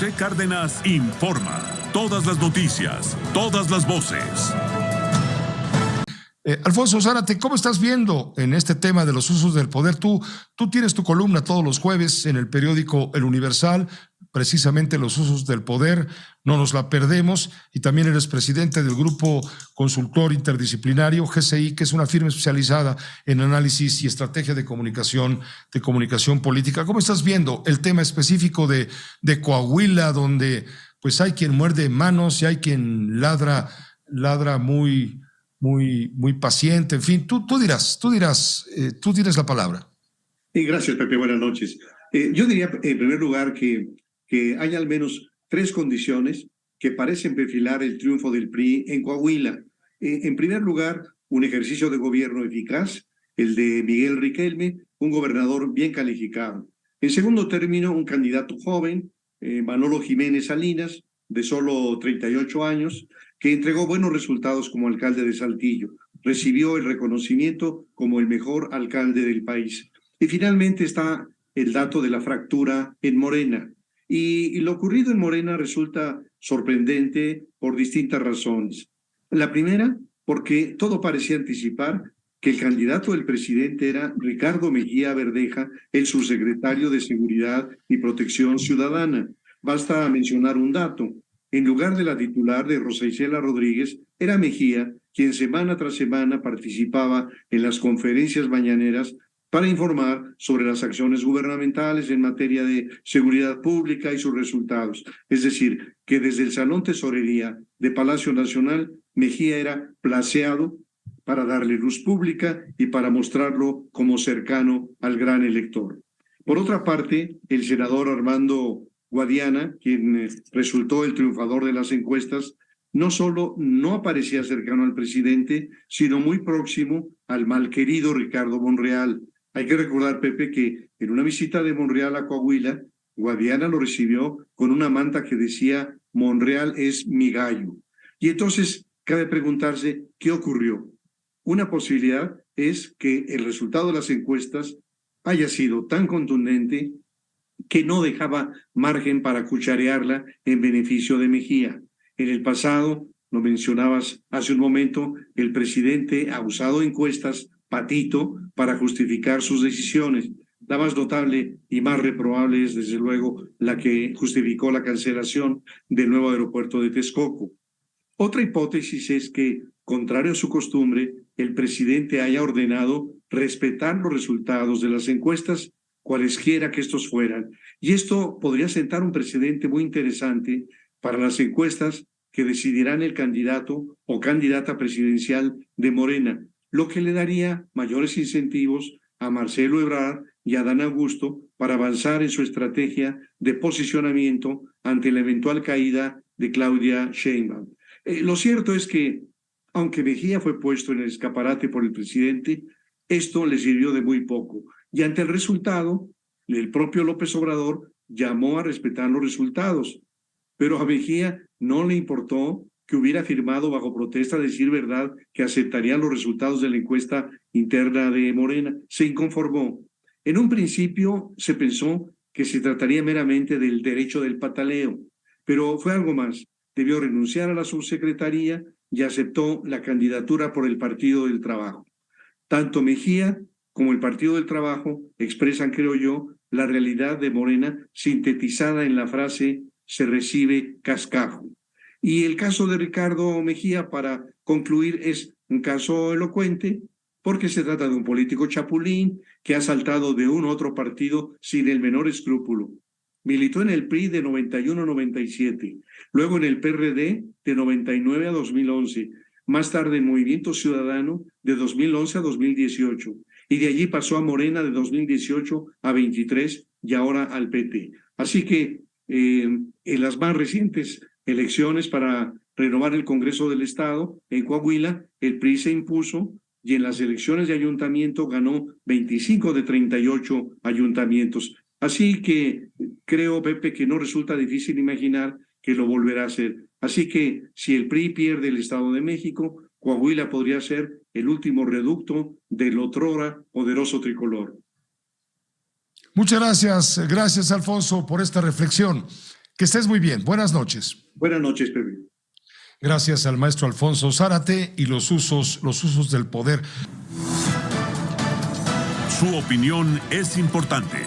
José Cárdenas informa. Todas las noticias, todas las voces. Alfonso Zárate, ¿cómo estás viendo en este tema de los usos del poder? Tú tienes tu columna todos los jueves en el periódico El Universal, precisamente los usos del poder, no nos la perdemos, y también eres presidente del Grupo Consultor Interdisciplinario, GCI, que es una firma especializada en análisis y estrategia de comunicación política. ¿Cómo estás viendo el tema específico de Coahuila, donde pues hay quien muerde manos y hay quien ladra muy paciente? En fin, tú dirás, tú tienes la palabra. Gracias, Pepe, buenas noches. Yo diría, en primer lugar, que hay al menos tres condiciones que parecen perfilar el triunfo del PRI en Coahuila. En primer lugar, un ejercicio de gobierno eficaz, el de Miguel Riquelme, un gobernador bien calificado. En segundo término, un candidato joven, Manolo Jiménez Salinas, de solo 38 años, que entregó buenos resultados como alcalde de Saltillo. Recibió el reconocimiento como el mejor alcalde del país. Y finalmente está el dato de la fractura en Morena. Y lo ocurrido en Morena resulta sorprendente por distintas razones. La primera, porque todo parecía anticipar que el candidato del presidente era Ricardo Mejía Verdeja, el subsecretario de Seguridad y Protección Ciudadana. Basta mencionar un dato. En lugar de la titular de Rosa Isela Rodríguez, era Mejía quien semana tras semana participaba en las conferencias mañaneras para informar sobre las acciones gubernamentales en materia de seguridad pública y sus resultados. Es decir, que desde el Salón Tesorería de Palacio Nacional, Mejía era placeado para darle luz pública y para mostrarlo como cercano al gran elector. Por otra parte, el senador Armando Guadiana, quien resultó el triunfador de las encuestas, no solo no aparecía cercano al presidente, sino muy próximo al malquerido Ricardo Monreal. Hay que recordar, Pepe, que en una visita de Monreal a Coahuila, Guadiana lo recibió con una manta que decía "Monreal es mi gallo". Y entonces cabe preguntarse qué ocurrió. Una posibilidad es que el resultado de las encuestas haya sido tan contundente que no dejaba margen para cucharearla en beneficio de Mejía. En el pasado, lo mencionabas hace un momento, el presidente ha usado encuestas patito para justificar sus decisiones. La más notable y más reprobable es, desde luego, la que justificó la cancelación del nuevo aeropuerto de Texcoco. Otra hipótesis es que, contrario a su costumbre, el presidente haya ordenado respetar los resultados de las encuestas, cualesquiera que estos fueran. Y esto podría sentar un precedente muy interesante para las encuestas que decidirán el candidato o candidata presidencial de Morena, lo que le daría mayores incentivos a Marcelo Ebrard y a Adán Augusto para avanzar en su estrategia de posicionamiento ante la eventual caída de Claudia Sheinbaum. Lo cierto es que, aunque Mejía fue puesto en el escaparate por el presidente, esto le sirvió de muy poco. Y ante el resultado, el propio López Obrador llamó a respetar los resultados, pero a Mejía no le importó que hubiera firmado bajo protesta decir verdad que aceptaría los resultados de la encuesta interna de Morena. Se inconformó. En un principio se pensó que se trataría meramente del derecho del pataleo, pero fue algo más. Debió renunciar a la subsecretaría y aceptó la candidatura por el Partido del Trabajo. Tanto Mejía como el Partido del Trabajo expresan, creo yo, la realidad de Morena sintetizada en la frase "se recibe cascajo". Y el caso de Ricardo Mejía, para concluir, es un caso elocuente porque se trata de un político chapulín que ha saltado de un otro partido sin el menor escrúpulo. Militó en el PRI de 91 a 97, luego en el PRD de 99 a 2011, más tarde en Movimiento Ciudadano de 2011 a 2018, y de allí pasó a Morena de 2018 a 23 y ahora al PT. Así que en las más recientes elecciones para renovar el Congreso del Estado en Coahuila, el PRI se impuso y en las elecciones de ayuntamiento ganó 25 de 38 ayuntamientos. Así que creo, Pepe, que no resulta difícil imaginar que lo volverá a hacer. Así que si el PRI pierde el Estado de México, Coahuila podría ser el último reducto del otrora poderoso tricolor. Muchas gracias, Alfonso, por esta reflexión. Que estés muy bien. Buenas noches. Buenas noches, Pepe. Gracias al maestro Alfonso Zárate y los usos del poder. Su opinión es importante.